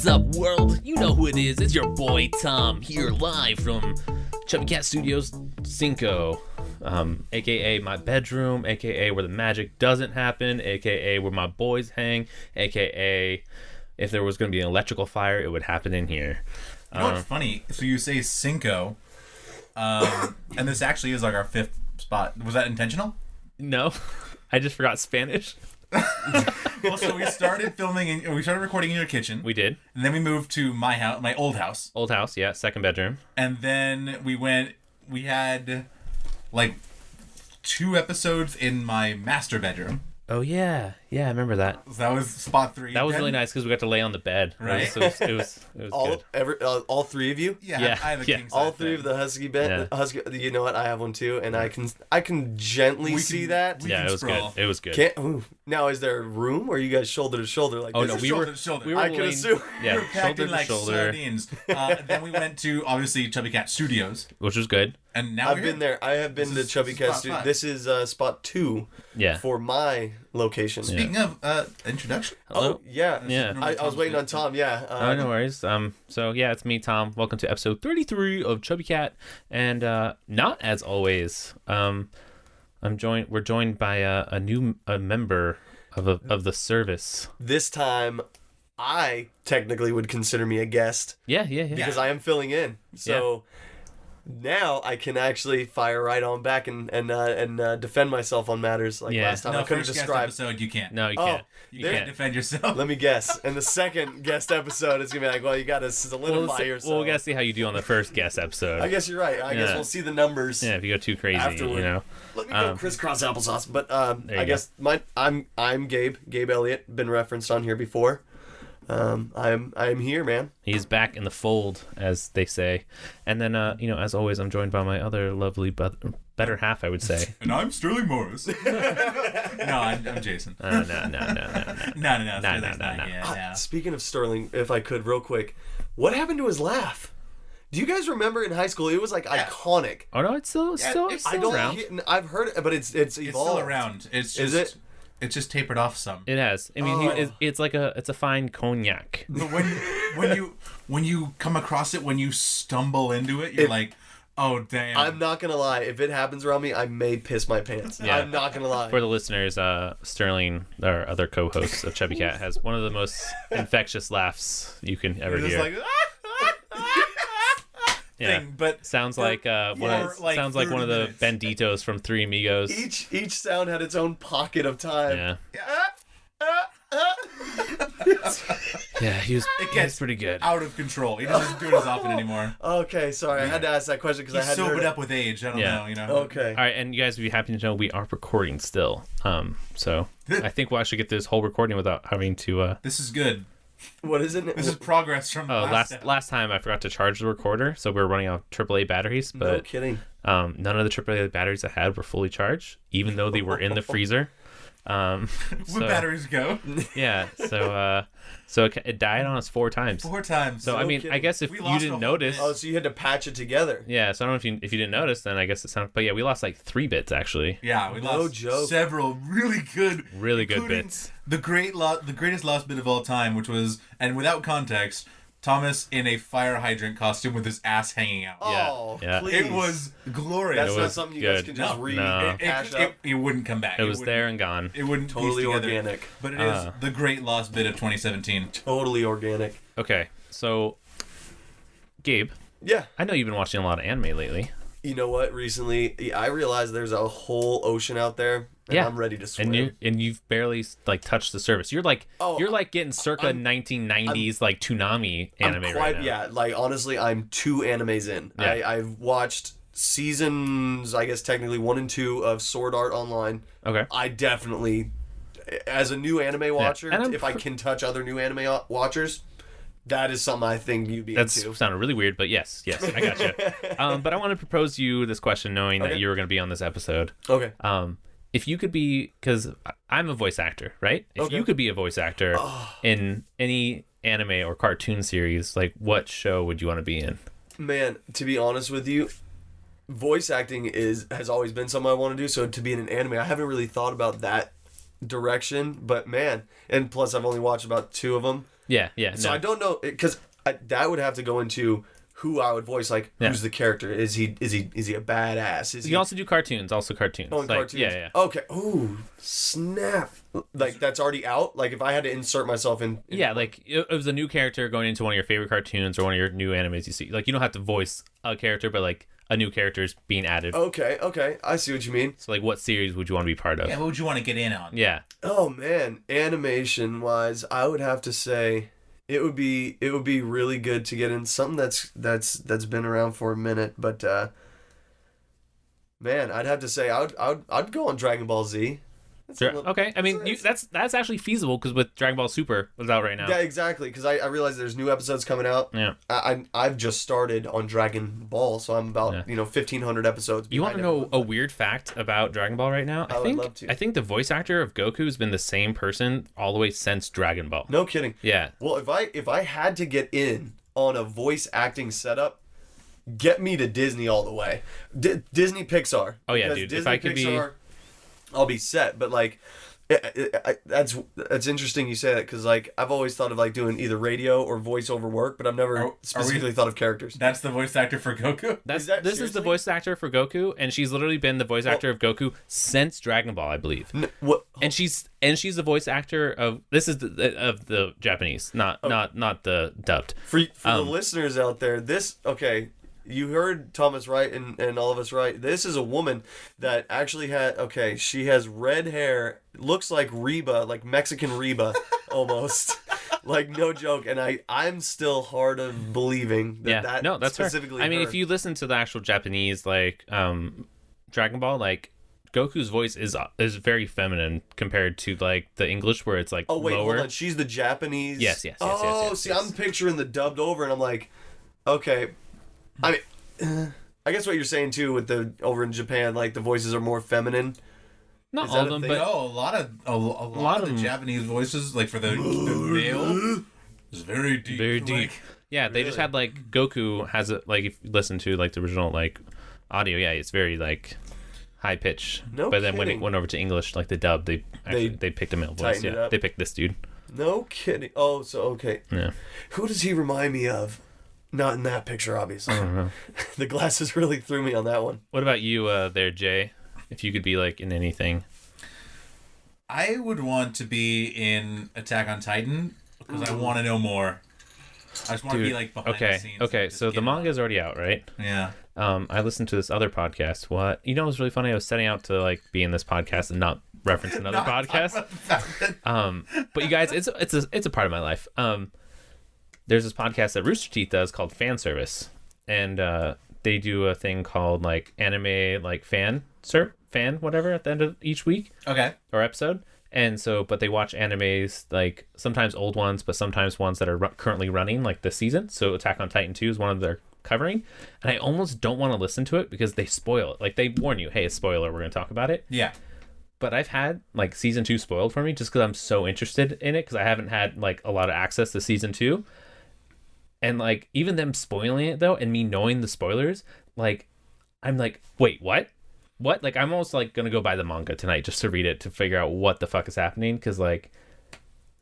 What's up, world? You know who it is. It's your boy Tom here live from Chubby Cat Studios 5, aka my bedroom, aka where the magic doesn't happen, aka where my boys hang, aka if there was going to be an electrical fire, it would happen in here. You know what's funny? So you say 5, and this actually is like our 5th spot. Was that intentional? No, I just forgot Spanish. Well, so we started we started recording in your kitchen. We did. And then we moved to my house, my old house. Old house, yeah, 2nd bedroom. And then we had like 2 episodes in my master bedroom. Oh, yeah. Yeah, I remember that. So that was spot 3. That was really nice because we got to lay on the bed. Right. It was good. All 3 of you? Yeah, I have a king size All 3 bed. of the husky bed. Yeah. Husky. You know what? I have one too, and I can gently see that. Yeah, it was sprawl. good. It was good. Now, is there room, or are you guys shoulder to shoulder like Oh, this? no, we shoulder were to shoulder. we were I can laying- assume. Yeah, We were packed shoulder in to like shoulder, sardines. Then we went to, obviously, Chubby Cat Studios. which was good. And now I've been there. I have been This to is Chubby Cat spot Studio. 5. This is spot 2 Yeah. for my location. Speaking of introduction. Hello? Oh, yeah. Yeah. I was waiting on Tom, yeah. Oh, no worries. So yeah, it's me, Tom. Welcome to episode 33 of Chubby Cat, and not as always. We're joined by a new member of the service. This time, I technically would consider me a guest Yeah. because I am filling in. So now I can actually fire right on back and defend myself on matters like Yeah. last time. No, I couldn't first guest describe. episode, you can't. No, you Oh, can't. You can't defend yourself. Let me guess. In the second guest episode, it's gonna be like, well, you got to solidify yourself. we gotta see how you do on the first guest episode. I guess you're right. I guess Yeah. we'll see the numbers. Yeah, if you go too crazy, Afterward. you know. Let me go crisscross applesauce. But you I guess I'm Gabe Elliott. Been referenced on here before. I'm here, man. He's back in the fold, as they say. And then, as always, I'm joined by my other lovely better half, I would say. And I'm Sterling Morris. No, I'm Jason. No. No. Ah, speaking of Sterling, if I could, real quick, what happened to his laugh? Do you guys remember in high school? It was like iconic. Oh no, it's still I don't. around. I've heard it, but it's evolved. It's still around. It's just, Is it? It's just tapered off some. It has. I mean, it's like it's a fine cognac. But when you come across it, when you stumble into it, you're like, oh damn. I'm not gonna lie. If it happens around me, I may piss my pants. Yeah. I'm not gonna lie. For the listeners, Sterling, our other co-host of Chubby Cat, has one of the most infectious laughs you can ever You're just hear. like, Yeah. thing, but Sounds like one of like sounds like one of the 30 minutes. Benditos from Three Amigos. Each sound had its own pocket of time. Yeah. Yeah, he gets was pretty good. out of control. He doesn't do it as often anymore. Okay, sorry. I had to ask that question because I He's hadn't heard sobered it. up with age. I don't Yeah. know. You know. Okay. All right, and you guys would be happy to know we are recording still. So I think we'll actually get this whole recording without having to. This is good. What is it? This is progress from Last time I forgot to charge the recorder, so we were running out AAA batteries, No but kidding. none of the AAA batteries I had were fully charged, even though they were in the freezer. Where batteries go. Yeah, so it died on us 4 times. 4 times. So I mean, kidding. I guess if We you lost a didn't whole notice, bit. Oh, so you had to patch it together. yeah. So I don't know if you didn't notice, then I guess it sounded. But yeah, we lost like 3 bits actually. Yeah, we No lost joke. several really good including bits. The greatest lost bit of all time, which was, and without context, Thomas in a fire hydrant costume with his ass hanging out. Oh, Yeah. please. It was glorious. That's It not was something you guys good. can just No. read No. and hash up. It wouldn't come back. It was wouldn't- there and gone. It wouldn't Totally piece together. organic. But it is the great lost bit of 2017. Totally organic. Okay, so Gabe, Yeah. I know you've been watching a lot of anime lately. You know what? Recently, I realized there's a whole ocean out there, and Yeah. I'm ready to swim. And you've barely like touched the surface. You're like getting circa 1990s like Toonami anime right now. Yeah, like honestly, I'm 2 animes in. Yeah. I've watched seasons, I guess technically 1 and 2 of Sword Art Online. Okay. I definitely, as a new anime watcher, And I'm if I can touch other new anime watchers, that is something I think you'd be That's into. sounded really weird, but yes, I got you. But I want to propose you this question, knowing that you were going to be on this episode. Okay. If you could be, because I'm a voice actor, right? If you could be a voice actor in any anime or cartoon series, like what show would you want to be in? Man, to be honest with you, voice acting has always been something I want to do. So to be in an anime, I haven't really thought about that direction, but man, and plus I've only watched about 2 of them. Yeah. So No. I don't know, because that would have to go into who I would voice. Like, who's the character? Is he a badass? You can also do cartoons. Oh, Like, cartoons. Yeah. Okay. Ooh, snap! Like that's already out. Like if I had to insert myself in Yeah, like it was a new character going into one of your favorite cartoons or one of your new animes you see. Like you don't have to voice a character, but like a new character is being added. Okay, I see what you mean. So like, what series would you want to be part of? Yeah, what would you want to get in on? Yeah. Oh man, animation wise, I would have to say it would be really good to get in something that's been around for a minute, but man, I'd have to say I'd go on Dragon Ball Z. Okay, I mean that's actually feasible because with Dragon Ball Super was out right now. Yeah, exactly. Because I realize there's new episodes coming out. Yeah. I've just started on Dragon Ball, so I'm about 1,500 episodes. You want to know a weird fact about Dragon Ball right now? I would love to. I think the voice actor of Goku has been the same person all the way since Dragon Ball. No kidding. Yeah. Well, if I had to get in on a voice acting setup, get me to Disney all the way. Disney Pixar. Oh yeah, Because dude. Disney, If I could Pixar, I'll be set. But like, that's interesting you say that, because like I've always thought of like doing either radio or voiceover work, but I've never specifically thought of characters. That's the voice actor for Goku? this is seriously? the voice actor for Goku, and she's literally been the voice actor of Goku since Dragon Ball, I believe. What? And she's the voice actor of of the Japanese, not the dubbed. For the listeners out there, you heard Thomas right and all of us right. This is a woman that actually she has red hair, looks like Reba, like Mexican Reba almost. Like no joke, and I'm still hard of believing that that's specifically her. I mean, her. if you listen to the actual Japanese like Dragon Ball, like Goku's voice is very feminine compared to like the English where it's like wait, lower. hold on. She's the Japanese. Yes. See, I'm picturing the dubbed over, and I'm like, okay. I mean, I guess what you're saying too with the over in Japan, like the voices are more feminine. Not Is all that of a them, thing? but No, a lot of the Japanese voices, like for the male, is very deep. very deep. Yeah, they just had like Goku has it like if you listen to like the original like audio, yeah, it's very like high pitch. No but then when it kidding. went over to English, like the dub, they picked a male voice. tightened it Yeah, up. they picked this dude. No kidding. Oh, so okay. Yeah. Who does he remind me of? Not in that picture, obviously. I don't know. The glasses really threw me on that one. What about you, there, Jay? If you could be like in anything. I would want to be in Attack on Titan because I want to know more. I just want to be like behind the scenes. Okay. and just So the get manga is already out, right? Yeah. I listened to this other podcast. What it was really funny. I was setting out to like be in this podcast and not reference another podcast. But you guys, it's a part of my life. There's this podcast that Rooster Teeth does called Fan Service, and they do a thing called like anime like fan whatever at the end of each week Okay. or episode. And so, but they watch animes like sometimes old ones, but sometimes ones that are currently running like this season. So Attack on Titan 2 is one of their covering, and I almost don't want to listen to it because they spoil it. Like they warn you, hey, spoiler, we're going to talk about it. Yeah. But I've had like season 2 spoiled for me just because I'm so interested in it because I haven't had like a lot of access to season 2. And like even them spoiling it though, and me knowing the spoilers, like I'm like, wait, what? Like I'm almost like gonna go buy the manga tonight just to read it to figure out what the fuck is happening because like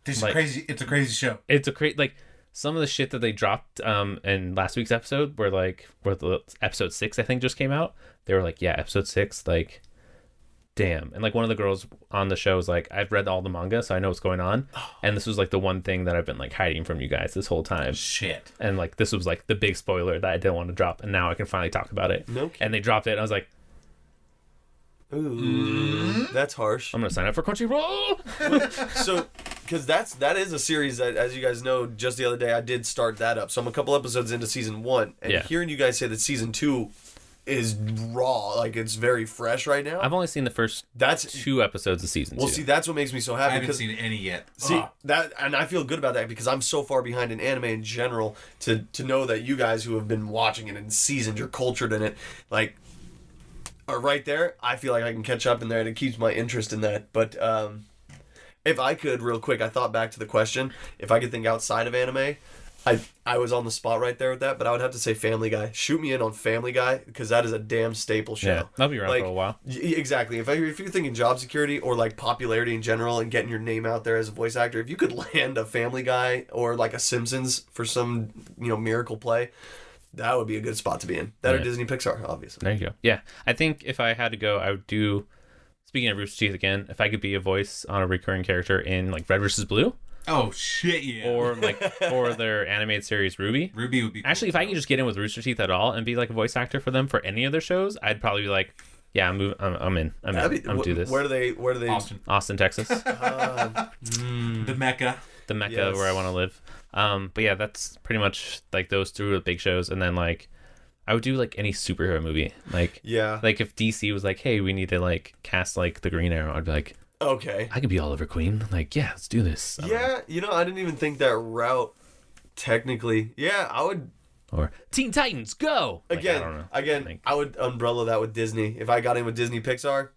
It's crazy. It's a crazy show. it's a like some of the shit that they dropped in last week's episode where the episode 6 I think just came out. They were like, yeah, episode 6, like damn. And like one of the girls on the show was like, I've read all the manga so I know what's going on, and this was like the one thing that I've been like hiding from you guys this whole time. Shit. And like this was like the big spoiler that I didn't want to drop, and now I can finally talk about it. No kidding. And they dropped it and I was like, Ooh, that's harsh. I'm gonna sign up for Crunchyroll. So, because that is a series that, as you guys know, just the other day I did start that up. So I'm a couple episodes into season 1, and Yeah. hearing you guys say that season 2 is raw, like it's very fresh right now. I've only seen the first That's 2 episodes of season 2. well, see, that's what makes me so I happy haven't because seen any yet. see Ugh. that, and I feel good about that because I'm so far behind in anime in general. To know that you guys who have been watching it and seasoned, you're cultured in it, like. Right there, I feel like I can catch up in there, and it keeps my interest in that. But if I could, real quick, I thought back to the question. If I could think outside of anime, I was on the spot right there with that, but I would have to say Family Guy. Shoot me in on Family Guy because that is a damn staple show. Yeah, that'll be around for a while. Exactly. If you're thinking job security or like popularity in general and getting your name out there as a voice actor, if you could land a Family Guy or like a Simpsons for some miracle play, that would be a good spot to be in. That or Disney Pixar, obviously. There you go. Yeah, I think if I had to go, I would do. Speaking of Rooster Teeth again, if I could be a voice on a recurring character in like Red vs. Blue. Oh shit, yeah. Or their animated series Ruby. Ruby would be cool. Actually, if I could just get in with Rooster Teeth at all and be like a voice actor for them for any of their shows, I'd probably be like, yeah, I'm in. I'm do this. Where do they? Austin, Texas. The Mecca. The Mecca where I want to live. But yeah, that's pretty much like those three big shows, and then like I would do like any superhero movie. Like if DC was like, hey, we need to like cast like the Green Arrow, I'd be like, okay, I could be Oliver Queen. Like, yeah, let's do this. I didn't even think that route. Technically, I would. Or Teen Titans, go! Again, I would umbrella that with Disney. If I got in with Disney Pixar,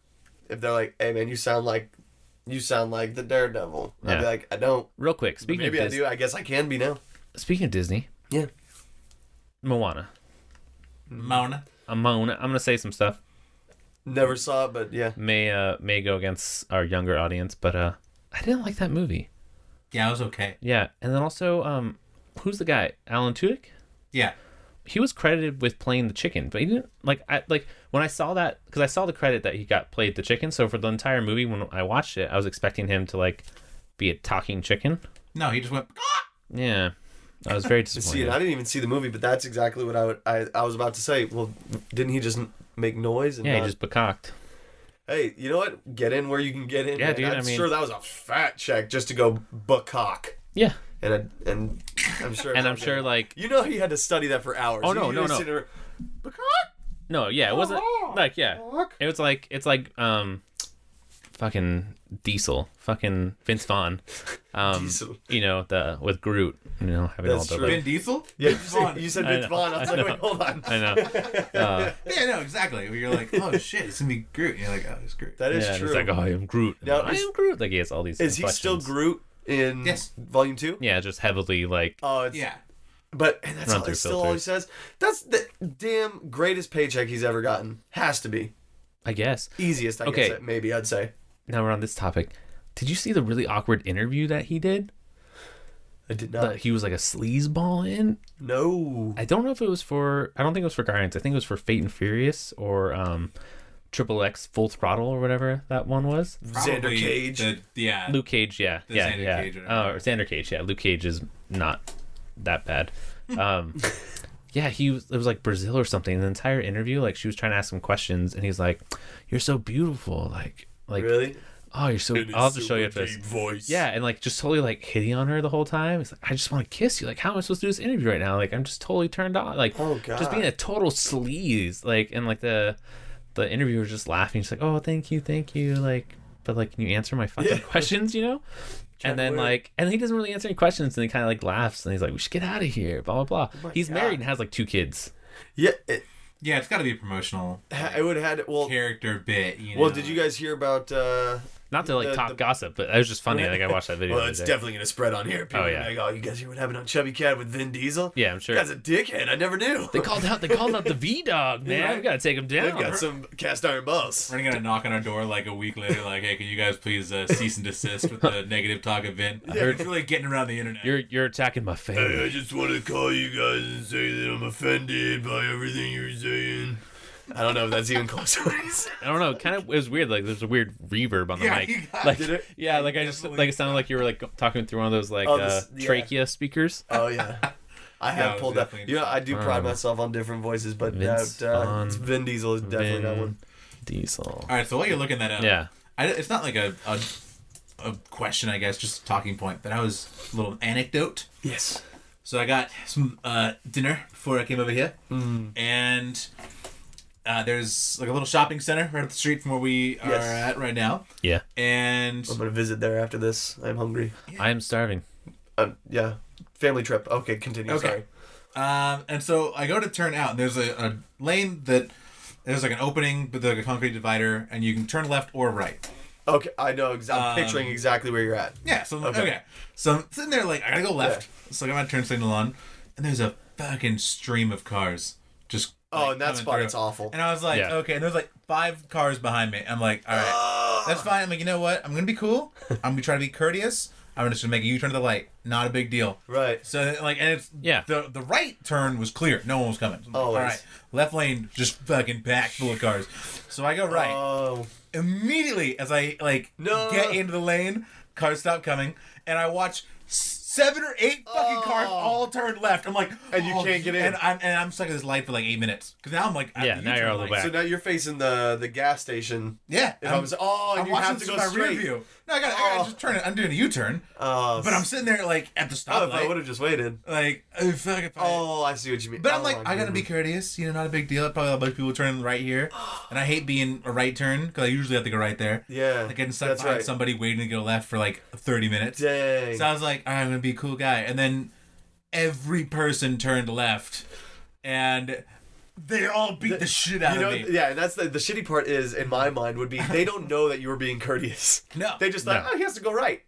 if they're like, hey man, you sound like the Daredevil, I'd be like, I don't. Real quick, speaking of Disney, I do. I guess I can be now. Speaking of Disney, Moana. I'm gonna say some stuff. Never saw it, but yeah. May go against our younger audience, but I didn't like that movie. Yeah, it was okay. Yeah, and then also, who's the guy? Alan Tudyk? Yeah. He was credited with playing the chicken, but he didn't when I saw that, because I saw the credit that he played the chicken. So for the entire movie, when I watched it, I was expecting him to like be a talking chicken. No, he just went. Yeah, I was very disappointed. See, I didn't even see the movie, but that's exactly what I was about to say. Well, didn't he just make noise? And he just becocked. Hey, you know what? Get in where you can get in. Yeah, dude. I'm sure that was a fat check just to go buckcock. Yeah. And I'm sure. And I'm sure, like, he had to study that for hours. Oh no. No, yeah, it wasn't like It was like fucking Diesel, fucking Vince Vaughn, Diesel. With Groot, having That's all the true. Vin Diesel? Yeah, you said Vince Vaughn. I was like, wait, hold on. I know. Yeah, no, exactly. You're like, oh shit, it's gonna be Groot. And you're like, oh, it's Groot. That is true. It's like, oh, I am Groot. Now, I am Groot. Like he has all these. Is he still Groot in Volume 2? Yeah, just heavily like. Oh, yeah. But that's still all he says. That's the damn greatest paycheck he's ever gotten. Has to be. I guess. Easiest, I guess, maybe I'd say. Now we're on this topic. Did you see the really awkward interview that he did? I did not. That he was like a sleazeball in? No. I don't know if it was I don't think it was for Guardians. I think it was for Fate and Furious or Triple X Full Throttle or whatever that one was. Xander Cage. Luke Cage, yeah. Xander Cage, or Xander Cage, yeah. Luke Cage is not that bad. Yeah, it was like Brazil or something. The entire interview, like she was trying to ask him questions and he's like, "You're so beautiful." Like really? Oh, you're so. I'll have to show you after this. Voice. Yeah, and like just totally like hitting on her the whole time. It's like, I just want to kiss you. Like, how am I supposed to do this interview right now? Like, I'm just totally turned on. Like, oh god, just being a total sleaze. Like, and like the interviewer's just laughing. She's like, "Oh, thank you." Like, but like, can you answer my fucking questions? And then and he doesn't really answer any questions, and he kind of like laughs, and he's like, "We should get out of here." Blah blah blah. He's married and has like 2 kids. Yeah. Yeah, it's got to be a promotional. It would have had character bit. Well, did you guys hear about? Not to like talk gossip, but it was just funny. Like I watched that video. Well, it's definitely gonna spread on here. People like, oh, you guys hear what happened on Chubby Cat with Vin Diesel? Yeah, I'm sure. That's a dickhead. I never knew. They called out the V Dog, man. Right? We gotta take him down. They've got some cast iron balls. We're gonna knock on our door like a week later, like, hey, can you guys please cease and desist with the negative talk of Vin? I heard it's really getting around the internet. You're attacking my family. Hey, I just want to call you guys and say that I'm offended by everything you're saying. I don't know if that's even close to what he said. I don't know. Kind of, it was weird. Like, there's a weird reverb on the mic. Like, did it? Yeah, like I just like it sounded like you were like talking through one of those like trachea speakers. Oh yeah, I have pulled that. I do pride myself on different voices, but Vin Diesel is definitely that one. Diesel. All right, so while you're looking that up, it's not like a question, I guess, just a talking point, but I was a little anecdote. Yes. So I got some dinner before I came over here, and. There's like a little shopping center right up the street from where we are at right now. Yeah. And I'm going to visit there after this. I'm hungry. I am starving. Yeah. Family trip. Okay, continue. Okay. Sorry. And so I go to turn out, and there's a lane that there's like an opening with like a concrete divider, and you can turn left or right. Okay, I know. I'm picturing exactly where you're at. Yeah, so okay. So I'm sitting there like, I gotta go left. So I got my turn signal on, and there's a fucking stream of cars just in that spot, it's awful. And I was like, okay, and there's like 5 cars behind me. I'm like, all right, that's fine. I'm like, you know what? I'm gonna be cool. I'm gonna try to be courteous. I'm just gonna make a U-turn to the light. Not a big deal. Right. So like, and it's the right turn was clear. No one was coming. So I'm like, all right, left lane just fucking packed full of cars. So I go right. Oh. Immediately as I get into the lane, cars stop coming, and I watch 7 or 8 fucking cars all turn left. I'm like, and you can't get in. And I'm stuck at this light for like 8 minutes because now I'm like, now you're all the way back. So now you're facing the gas station. Yeah. If I'm you have to go straight. Rear view. No, I gotta just turn it. I'm doing a U-turn. But I'm sitting there like at the stoplight. If I would have just waited. Like, I see what you mean. But I'm like, I gotta be courteous. Not a big deal. Probably a bunch of people turning right here, and I hate being a right turn because I usually have to go right there. Yeah. Like getting stuck behind somebody waiting to go left for like 30 minutes. Dang. So I was like, all right, I'm gonna be a cool guy, and then every person turned left, and they all beat the shit out of me. Yeah, and that's the shitty part is, in my mind, would be they don't know that you were being courteous. No. They just thought, he has to go right.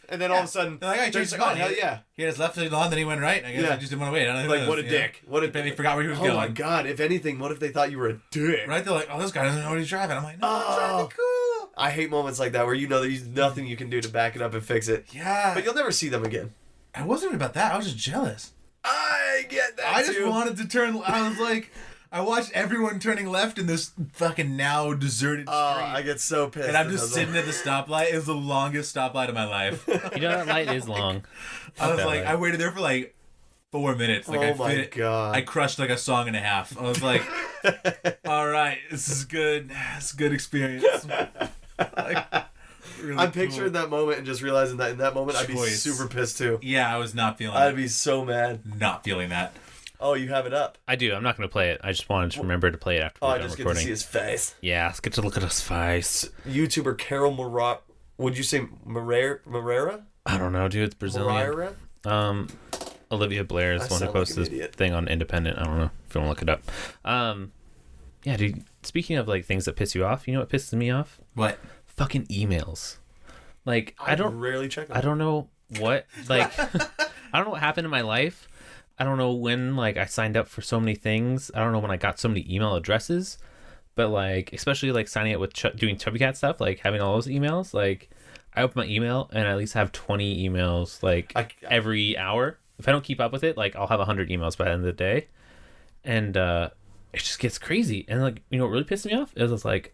And then all of a sudden, they're like, just like, hell yeah. He had his left signal on, then he went right. I guess I just didn't want to wait. I don't like, what a dick. They forgot where he was going. Oh my god, if anything, what if they thought you were a dick? Right? They're like, this guy doesn't know what he's driving. I'm like, no, I'm trying to be cool. I hate moments like that where there's nothing you can do to back it up and fix it. Yeah. But you'll never see them again. I wasn't about that. I was just jealous. I get that I just wanted to turn. I was like, I watched everyone turning left in this fucking now deserted street. I get so pissed. And I'm just sitting at the stoplight. It was the longest stoplight of my life. That light is long. I was like, I waited there for like 4 minutes. Like, my god! I crushed like a song and a half. I was like, all right, this is good. It's a good experience. Really I'm picturing that moment and just realizing that in that moment I'd be Choice. super pissed too. Yeah, I was not feeling I'd be so mad. Not feeling that. Oh, you have it up. I do. I'm not going to play it. I just wanted to remember to play it after I just get to see his face. Yeah, let's get to look at his face. YouTuber Carol Morera. Would you say Morera? I don't know, dude. It's Brazilian. Morera? Olivia Blair is the one who posted this thing on Independent. I don't know if you want to look it up. Yeah, dude. Speaking of like things that piss you off, you know what pisses me off? What? Fucking emails. Like I don't rarely check them. I don't know what I don't know what happened in my life. I don't know when like I signed up for so many things. I don't know when I got so many email addresses. But like especially like signing up with doing Chubby Cat stuff, like having all those emails, like I open my email and I at least have 20 emails like every hour. If I don't keep up with it, like I'll have 100 emails by the end of the day. And it just gets crazy. And like, you know what really pissed me off? It was like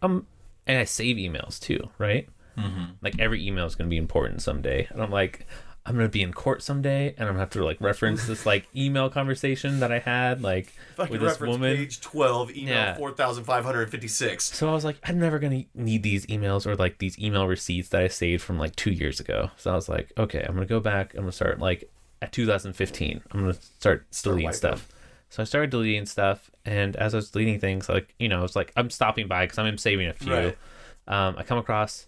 and I save emails too, right? Mm-hmm. Like every email is going to be important someday. And I'm like, I'm going to be in court someday and I'm going to have to like reference this like email conversation that I had like with this woman. Page 12, email 4,556. So I was like, I'm never going to need these emails or like these email receipts that I saved from like 2 years ago. So I was like, okay, I'm going to go back. I'm going to start like at 2015. I'm going to start deleting stuff. So I started deleting stuff, and as I was deleting things, like, you know, I was like, I'm stopping by because I'm saving a few. Right. I come across,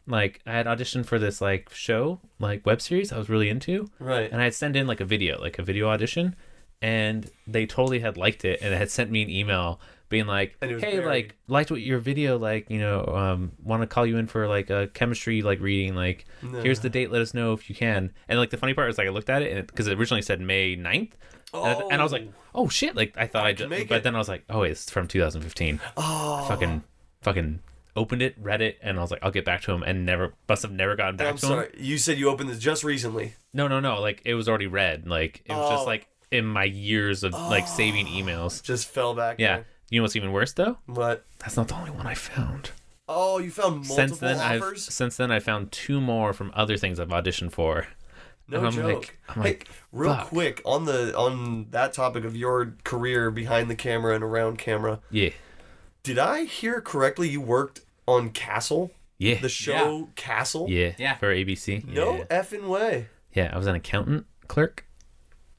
like, I had auditioned for this, like, show, like, web series I was really into. Right. And I had sent in, like, a video audition, and they totally had liked it, and had sent me an email being like, hey, like, liked what your video, like, you know, want to call you in for, like, a chemistry, like, reading, like, here's the date, let us know if you can. And, like, the funny part is, like, I looked at it, because it originally said May 9th, and I was like, oh shit, like I thought I just, but then I was like, oh wait, it's from 2015. I fucking opened it, read it, and I was like, I'll get back to him, and must have never gotten back to him. You said you opened this just recently. No, like it was already read, like it was just like in my years of like saving emails. Just fell back. Yeah. There. You know what's even worse though? What? That's not the only one I found. Oh, you found multiple offers? Since then I found 2 more from other things I've auditioned for. No joke. I'm like, real quick on that topic of your career behind the camera and around camera. Yeah. Did I hear correctly? You worked on Castle. Yeah. The show Castle. Yeah. For ABC. No effing way. Yeah, I was an accountant clerk.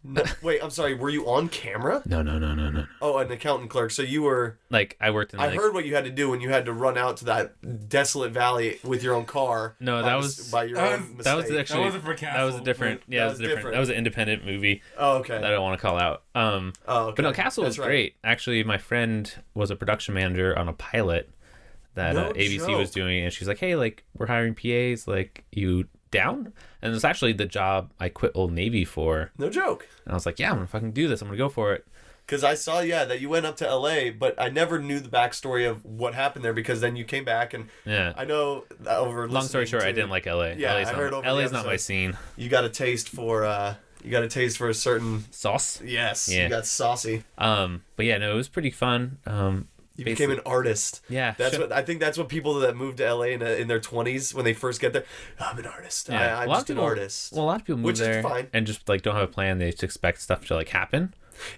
No, wait, I'm sorry. Were you on camera? No. Oh, an accountant clerk. So you were like I worked in. I heard what you had to do when you had to run out to that desolate valley with your own car. No, that was by your own mistake. That was actually that wasn't for Castle. That was a different. Yeah, that was different. That was an independent movie. Oh, okay. That I don't want to call out. Okay. But no, Castle was great. Actually, my friend was a production manager on a pilot that No ABC was joke. doing, and she's like, hey, like, we're hiring PAs, like, you down? And it's actually the job I quit Old Navy for. No joke. And I was like, yeah, I'm gonna fucking do this. I'm gonna go for it. Because I saw, that you went up to LA, but I never knew the backstory of what happened there because then you came back and Yeah. I know over Long story short, I didn't like LA. Yeah, LA's I heard over the LA's not my episodes. scene. You got a taste for a certain Sauce. yes. Yeah. You got saucy. But yeah, no, it was pretty fun. You became an artist. Yeah, That's sure. what I think. That's what people that move to LA in their 20s when they first get there. I'm an artist. Yeah. I'm A lot just of people, an artist. Well, a lot of people move Which is there fine. and just like don't have a plan. They just expect stuff to like happen.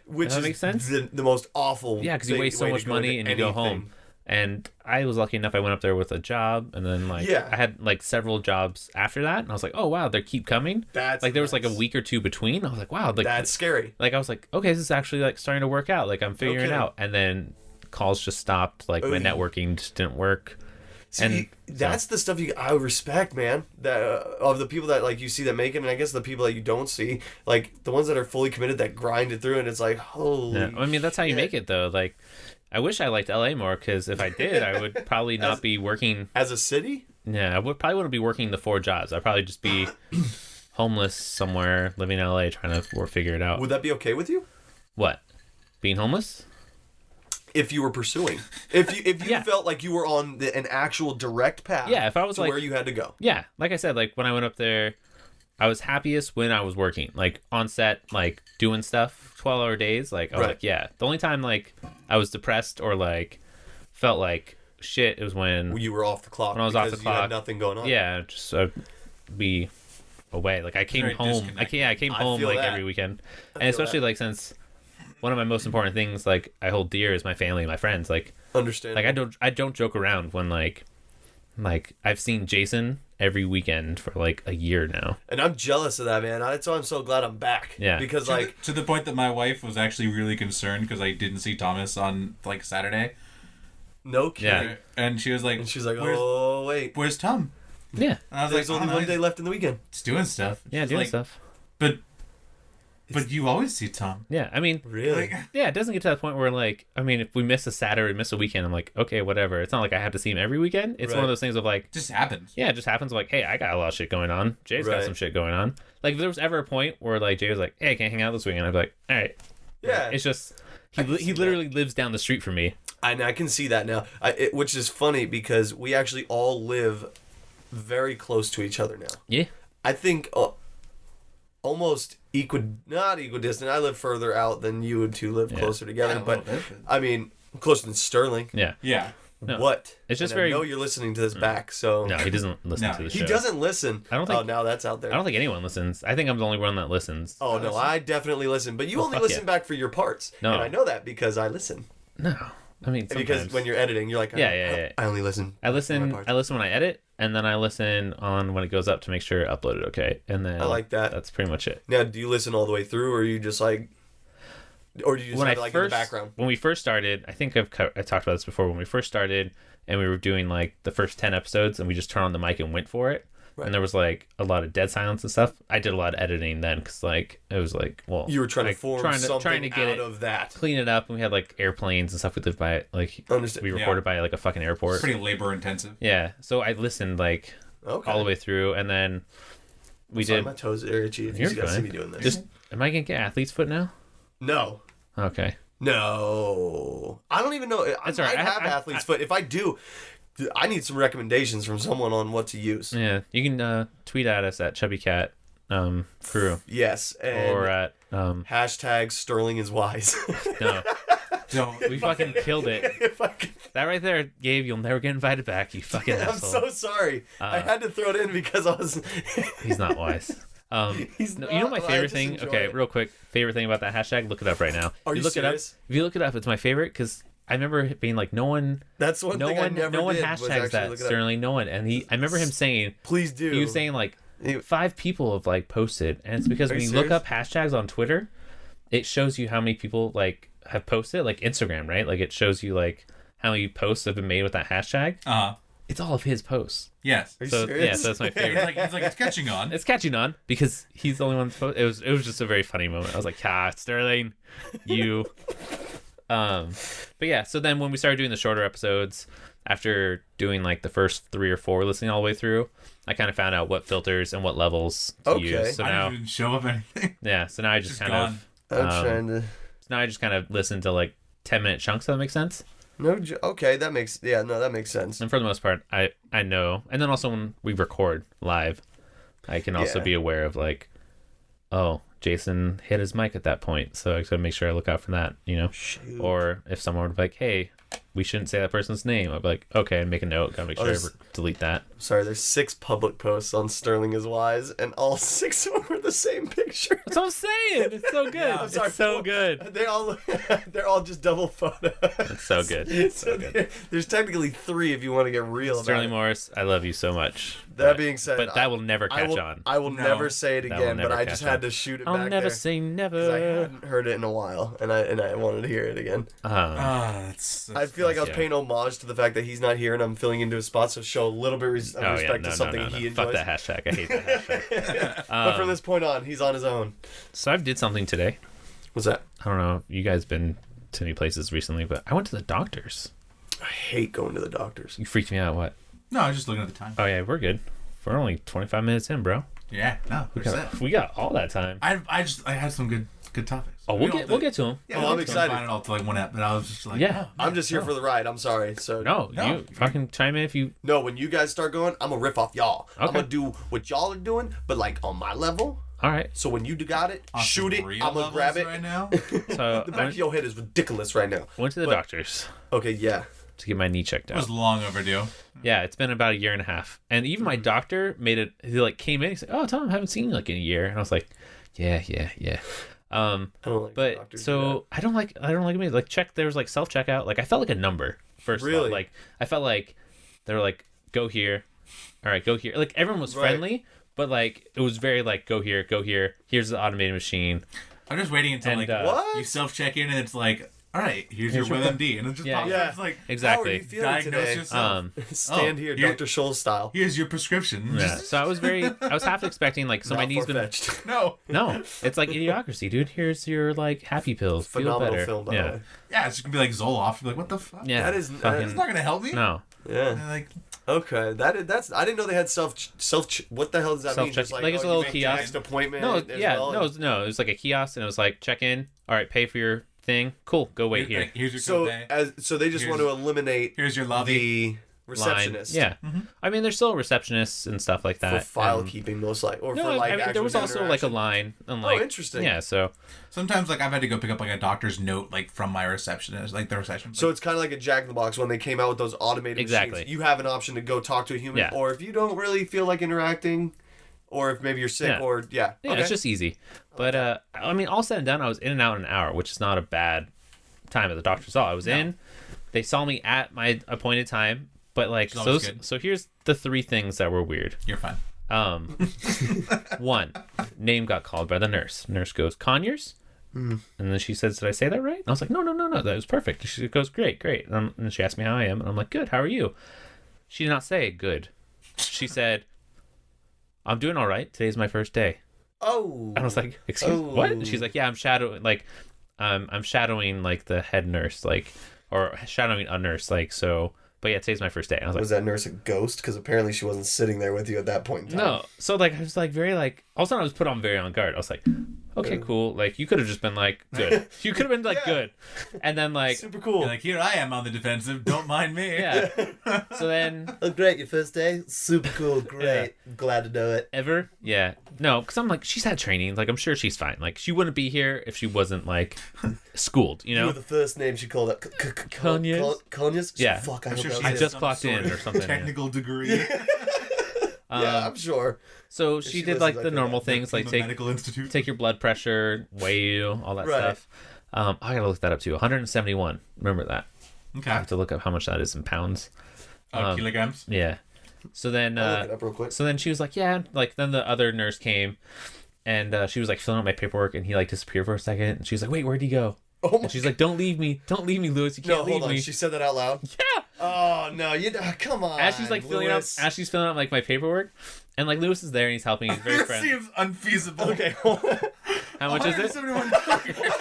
Which Does that is make sense? the most awful. Yeah, because you waste so way to much go money into and you go anything. home. And I was lucky enough. I went up there with a job, and then like Yeah. I had like several jobs after that, and I was like, oh wow, they keep coming. That's like there was like a nice. week or two between. I was like, wow, like That's scary. like I was like, okay, this is actually like starting to work out. Like I'm figuring it kidding. out, and then calls just stopped. Like my Oy. networking just didn't work. See, that's the stuff I respect, man. That of the people that like you see that make it, and I guess the people that you don't see, like the ones that are fully committed that grind it through, and it's like, holy. Yeah. I mean, that's how you shit. make it though. Like, I wish I liked LA more because if I did, I would probably not be working. As a city, Yeah, I would probably wouldn't be working the 4 jobs. I'd probably just be homeless somewhere, living in LA, trying to figure it out. would that be okay with you? What? Being homeless? If you were pursuing, if you Yeah. felt like you were on an actual direct path, Yeah, if I was to like- where you had to go. Yeah, like I said, like when I went up there, I was happiest when I was working, like on set, like doing stuff, 12-hour days. Like I was Right. like, yeah. The only time like I was depressed or like felt like shit, it was when You were off the clock. When I was off because the you had clock. nothing going on. yeah, just be away. Like I came Very home. disconnected. I came I home feel like that. every weekend, and feel especially that. like since one of my most important things like I hold dear is my family and my friends. Like Understand. I don't joke around when like I've seen Jason every weekend for like a year now. And I'm jealous of that, man. That's why I'm so glad I'm back. Yeah. Because To, like, to the point that my wife was actually really concerned because I didn't see Thomas on like Saturday, no kidding. Yeah. and she was like, And she's like, "Where's, oh wait, where's Tom?" Yeah, And I was there's like, only "Oh, no, one day he's- left in the weekend. He's doing stuff." yeah, She's doing like, stuff. But you always see Tom. Yeah, I mean, Really? Like, yeah, it doesn't get to that point where like, I mean, if we miss a Saturday, miss a weekend, I'm like, okay, whatever. It's not like I have to see him every weekend. It's one Right. of those things of like, just happens. yeah, it just happens. Like, hey, I got a lot of shit going on. Jay's got Right. some shit going on. Like, if there was ever a point where like Jay was like, hey, I can't hang out this weekend, I'd be like, all right. Yeah. It's just I can he see literally lives down the street from me. I can see that now. Which is funny because we actually all live very close to each other now. Yeah. I think almost not equidistant. I live further out than you would two live Yeah. closer together, Yeah, a but little bit. I mean closer than Sterling. Yeah. Yeah. No. What? It's just And very- I know you're listening to this back, so No, he doesn't listen No, to the he show. doesn't listen. I don't think- Oh, now that's out there. I don't think anyone listens. I think I'm the only one that listens. Oh no, I definitely listen, but you Well, only fuck listen yeah. back for your parts, No. and I know that because I listen. No. I mean, And sometimes. because when you're editing, you're like, Yeah. I only listen. I for my listen. parts. I listen when I edit, and then I listen on when it goes up to make sure it uploaded okay. And then I like that. That's pretty much it. Now, do you listen all the way through, or are you just like, or do you just When have I it like first, in the background? when we first started, I think I talked about this before. When we first started, and we were doing like the first 10 episodes, and we just turned on the mic and went for it. Right. And there was like a lot of dead silence and stuff. I did a lot of editing then because like it was like, well, You were trying like, to form trying something to get out it, of that. clean it up, and we had like airplanes and stuff. We lived by it, like Understand. we Yeah. recorded by like a fucking airport. Pretty labor intensive. Yeah, so I listened like Okay. all the way through, and then we Sorry, did. my toes are itchy. If you You're guys see fine. me doing this. Just am I gonna get athlete's foot now? No. Okay. No. I don't even know. I That's all right. might have I- athlete's foot. If I do, I need some recommendations from someone on what to use. Yeah, you can tweet at us at Chubby Cat Crew Yes. And or at hashtag Sterling is wise. no. Don't. We fucking killed it. If I could- That right there, Gabe. You'll never get invited back. You fucking I'm asshole. so sorry. I had to throw it in because I was. He's not wise. He's no, you know not, my I favorite just thing? enjoy Okay, it. real quick. Favorite thing about that hashtag? Look it up right now. Are If you look serious? it up? If you look it up, it's my favorite because I remember it being like, no one That's one thing I never no one did. was hashtags actually that look it up. Sterling. No one, and I remember him saying, Please do. he was saying like 5 people have like posted, and it's because Are when you you look serious? up hashtags on Twitter, it shows you how many people like have posted, like Instagram, right? Like it shows you like how many posts have been made with that hashtag. It's all of his posts. Yes. Are you So serious? yeah, so that's my It's favorite. like it's catching on. It's catching on because he's the only one. It was just a very funny moment. I was like, Sterling, you. But yeah. So then when we started doing the shorter episodes, after doing like the first 3 or 4 listening all the way through, I kind of found out what filters and what levels to use. So I now, didn't even show up anything. yeah. So now I just kind gone. of, I'm trying to. so now I just kind of listen to like 10-minute chunks. If that makes sense. Okay, that makes that makes sense. And for the most part, I know. And then also when we record live, I can also be aware of like, oh, Jason hit his mic at that point, so I gotta make sure I look out for that, you know. Shoot. Or if someone would be like, hey, we shouldn't say that person's name, I'd be like, okay, and make a note, gotta make sure I delete that. Sorry, there's 6 public posts on Sterling is Wise, and all 6 of them are the same picture. That's what I'm saying. It's so good. I'm sorry, It's so good. They're all just double photos. It's so good. It's so good. There's technically 3 if you want to get real Sterling about it. Morris, I love you so much. That being said, but that will never catch on. I will No, never say it that will again, but never I just catch had on. to shoot it I'll back never there. say 'Cause I never. hadn't heard it in a while, and I wanted to hear it again. That's I feel like I was yeah. paying homage to the fact that he's not here and I'm filling into his spot, so show a little bit of respect to something he enjoys. Fuck that hashtag. I hate that hashtag. But from this point on, he's on his own. So I did something today. What's that? I don't know. You guys been to many places recently, but I went to the doctor's. I hate going to the doctors. You freaked me out. What? No, I was just looking at the time. Oh yeah, we're good. We're only 25 minutes in, bro. Yeah, no, we're set. We got all that time. I had some good topics. Oh, we'll get to them. Yeah, I'm we excited. Find it all to like one app, but I was just like, Yeah. I'm just here for the ride. I'm sorry. So No, you fucking chime in if you. No, when you guys start going, I'm gonna riff off y'all. I'm Okay. gonna do what y'all are doing, but like on my level. All right. So when you got it, on shoot some it. real I'm gonna grab it. levels right now. So The back of your head is ridiculous right now. went to the doctor's Okay, yeah. to get my knee checked It was out. long overdue. Yeah, it's been about a year and a half, and even my doctor made it. He like came in. He said, "Oh, Tom, I haven't seen you like in a year," and I was like, "Yeah." I don't like But doctors do so I don't like me like check. There was like self checkout. Like I felt like a number first. Of all. Really? Like I felt like they were like go here, all right, go here. Like everyone was Right. friendly, but like it was very like go here, go here. Here's the automated machine. I'm just waiting until And, like What? you self check in and it's like, all right, here's your your- WebMD, and it just Yeah. pops Yeah. up. It's like Exactly. How are you feeling diagnose today? yourself. Stand Oh, here, you're- Dr. Scholl style. Here's your prescription. Yeah. Just- So I was half expecting like so my Not knee's been far-fetched. no. no. It's like idiocracy, dude. Here's your like happy pills. Feel Phenomenal better. film, by yeah. the way. Yeah, it's just gonna be like Zoloft. You're like, what the fuck? Yeah. That is- fucking, It's not gonna help me. no. Yeah. And like, Okay. That's. I didn't know they had self. What the hell does that mean? Self-check- Just like it's a you little make kiosk. your next appointment. No, as yeah, well? no. It was like a kiosk, and it was like check in. All right, pay for your thing. Cool, go wait here. here's your So copay. so they just want to eliminate Here's your lobby. the receptionist. Line. Yeah, I mean, there's still receptionists and stuff like For that. file and- keeping, most likely, or No, for like. I mean, there was actual also like a interaction. line. And, like, interesting. Yeah, so Sometimes like I've had to go pick up like a doctor's note like from my receptionist, like the receptionist. So it's kind of like a Jack in the Box when they came out with those automated Exactly. machines. You have an option to go talk to a human, Yeah. or if you don't really feel like interacting, or if maybe you're sick, Yeah. or yeah. yeah, Okay. it's just easy. But I mean, all said and done, I was in and out in an hour, which is not a bad time at the doctor's office. I was in. They saw me at my appointed time, but like Which is always so. good. So here's the 3 things that were weird. You're fine. 1, name got called by the nurse. Nurse goes, Conyers? And then she says, did I say that right? And I was like, no, that was perfect. She goes, great. And then she asked me how I am. And I'm like, good, how are you? She did not say good. She said, I'm doing all right. Today's my first day. Oh. And I was like, excuse what? And she's like, yeah, I'm shadowing, like, I'm shadowing, like, the head nurse, like, or shadowing a nurse, like, so... But yeah, today's my first day. And I was like, Was that nurse a ghost? Because apparently she wasn't sitting there with you at that point in time. no. So like I was like very like all of a sudden I was put on very on guard. I was like, okay, cool. Like you could have just been like good. You could have been like Yeah. good. And then like Super cool. You're like, here I am on the defensive. Don't mind me. yeah. So then Oh, great, your first day? Super cool, great. Glad to know it. ever? Yeah. No, because I'm like she's had training. Like I'm sure she's fine. Like she wouldn't be here if she wasn't like schooled, you You know? were the first name she called up. Conyers? Conyers? Yeah. Fuck, I I'm hope sure that she was I has it. just some clocked sort in of or something, yeah. Technical degree. Yeah, I'm sure. So she she did listens, like I the feel normal that. things like From a take medical institute. take your blood pressure, weigh you, all that Right. stuff. I gotta look that up too. 171. Remember that. I Okay. have to look up how much that is in pounds. Kilograms. Yeah. So then I'll look it up real quick. so then she was like, yeah, like then the other nurse came and she was like filling out my paperwork and he like disappeared for a second and she was like, wait, where'd he go? Oh my And she's like, don't leave me, Lewis, you can't No, leave hold on. me. She said that out loud? Yeah. Oh, no. Come on. As she's like filling out Lewis. like my paperwork and like Lewis is there and he's helping, he's very This friendly. seems unfeasible. Okay, hold on. How much is it? 171 kilograms.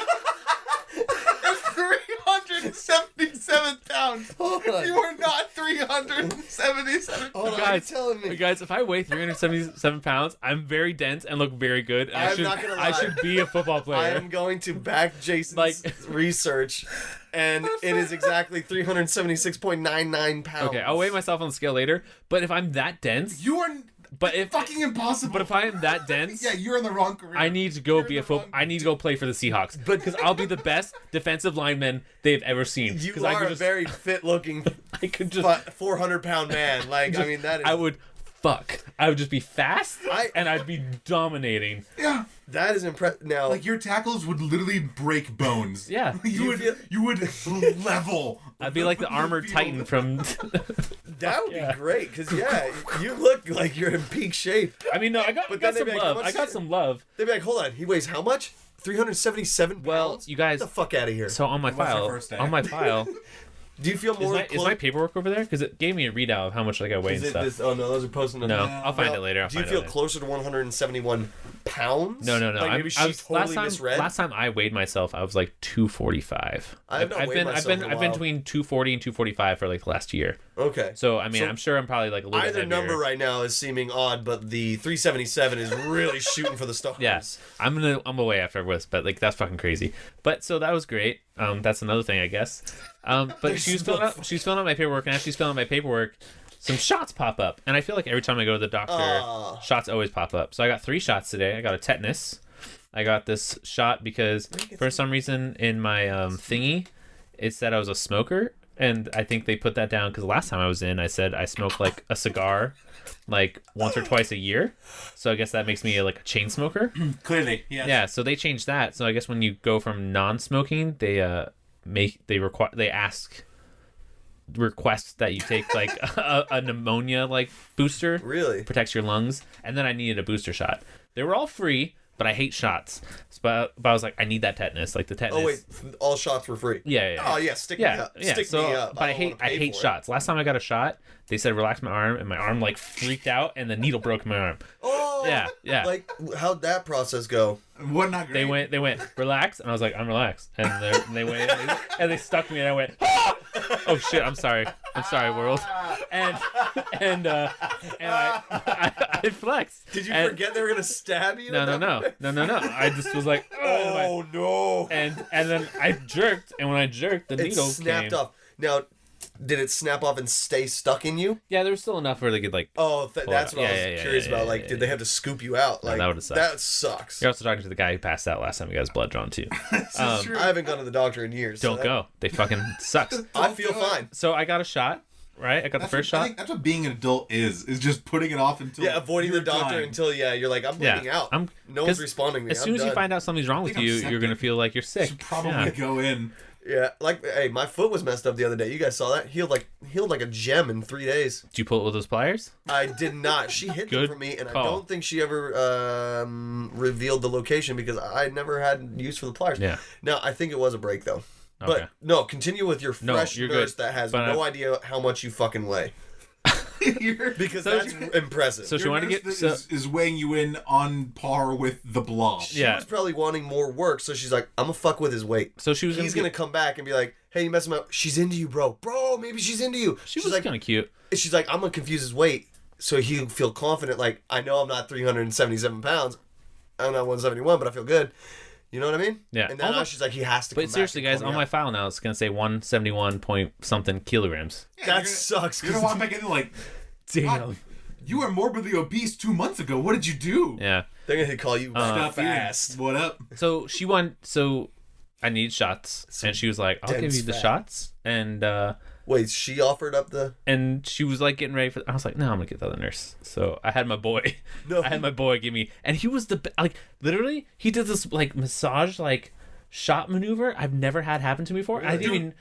It's 377 377 pounds. Hold on. You are not 377 Hold on, Guys, you're telling me. Guys, if I weigh 377 pounds, I'm very dense and look very good. And I'm not gonna lie. I should be a football I player. am going to back Jason's Like- research, and it is exactly 376.99 pounds. Okay, I'll weigh myself on the scale later. But if I'm that dense, You are but if fucking impossible. but if I am that dense, yeah, you're in the wrong career. I need to go You're be in a the football. wrong- I need to go play for the Seahawks because I'll be the best defensive lineman they've ever seen. You 'Cause are I could a just, very fit-looking, I could just 400-pound man. Like, I mean, that is I would I would just be fast I- and I'd be dominating. Yeah, that is impressive. Now, like your tackles would literally break bones. Yeah. you would level. I'd be like the armored field. titan from. that would Yeah. be great because you look like you're in peak shape. I mean, no, I got But some then they'd be like, how love. much I got is it? some love. They'd be like, hold on, he weighs how much? 377 pounds? Well, you guys. Get the fuck out of here. So on my What's our file, first day? Do you feel more is my paperwork over there? Because it gave me a readout of how much I got weighed and stuff. Oh no, those are posted. No, I'll find it later. Do you feel closer to 171 pounds? No. Like maybe she totally misread. Last time I weighed myself, I was like 245. I've not weighed myself in a I've been while. between 240 and 245 for like the last year. Okay. So I mean, So I'm sure I'm probably like a little bit Either heavier. number right now is seeming odd, but the 377 is really shooting for the stars. Yes, I'm away after this, but like that's fucking crazy. But so that was great. That's another thing, I guess. But she was filling out my paperwork, and as she's filling out my paperwork, some shots pop up, and I feel like every time I go to the doctor, shots always pop up. So I got 3 shots today. I got a tetanus. I got this shot because for some reason in my thingy, it said I was a smoker, and I think they put that down because last time I was in, I said I smoke like a cigar like once or twice a year. So I guess that makes me like a chain smoker. Clearly, yes. Yeah, so they changed that. So I guess when you go from non-smoking, they request that you take like a pneumonia like booster. Really? Protects your lungs, and then I needed a booster shot. They were all free, but I hate shots. But I was like, I need that tetanus, like the tetanus. Oh wait, all shots were free. Yeah. Oh yeah, stick me up. Stick so, me up. But I don't hate wanna pay for it. shots. Last time I got a shot, they said relax my arm, and my arm like freaked out, and the needle broke in my arm. Oh. Yeah. Like, how'd that process go? What not great. They went relax, and I was like, I'm relaxed, and they went and they stuck me, and I went, ah! Oh shit, I'm sorry, world, and I flexed. Did you And- forget they were gonna stab you? No. I just was like, Oh no! and then I jerked, and when I jerked, the It needle snapped came. off. Now, did it snap off and stay stuck in you? Yeah, there was still enough where they could like. Oh, that's what I was Yeah, curious about. Like, yeah, did they have to scoop you out? Like, that would've sucked. That sucks. You're also talking to the guy who passed out last time he got his blood drawn too. True. I haven't gone to the doctor in years. so Don't that- go. They fucking sucks. I feel Don't do it. fine. So I got a shot. Right, I got the first I shot. think that's what being an adult is just putting it off until Yeah, avoiding the you're doctor dying. until you're like, I'm bleeding out. I'm- No one's 'cause responding to me. As soon as you find out something's wrong with think I'm you, you're gonna septic. feel like you're You sick. should probably Yeah. go in. Yeah, like, hey, my foot was messed up the other day. You guys saw that? Healed like a gem in 3 days. Did you pull it with those pliers? I did not. She hid them Good for me, and call. I don't think she ever revealed the location because I never had use for the pliers. Yeah. Now, I think it was a break, though. Okay. But, no, continue with your No, fresh you're nurse good. that has But no idea how much you fucking weigh. Because So- that's impressive. So she Your wanted to nurse get. that is weighing you in on par with the blob. She Yeah. was probably wanting more work, so she's like, I'm gonna fuck with his weight. So she was. He's gonna come back and be like, hey, you messed him up. She's into you, bro. Bro, maybe she's into you. She she's was like, kind of cute. she's like, I'm gonna confuse his weight so he'll feel confident. Like, I know I'm not 377 pounds. I'm not 171, but I feel good. You know what I mean? Yeah. And then now she's like, he has to come But seriously, back and guys, call on me my out. file now, it's gonna say 171 point something kilograms. Yeah, That you're gonna- sucks. You're gonna walk back in and like, Damn. you were morbidly obese 2 months ago. What did you do? Yeah. They're gonna call you Stop fast. eating. What up? So she won. So I need shots, and she was like, "I'll give dense you the fat. shots." Wait, she offered up the. And she was like getting ready for. I was like, "No, I'm gonna get the other nurse." So I had my boy. No. I had my boy give me, and he was like literally he did this like massage like shot maneuver I've never had happen to me before. I didn't even.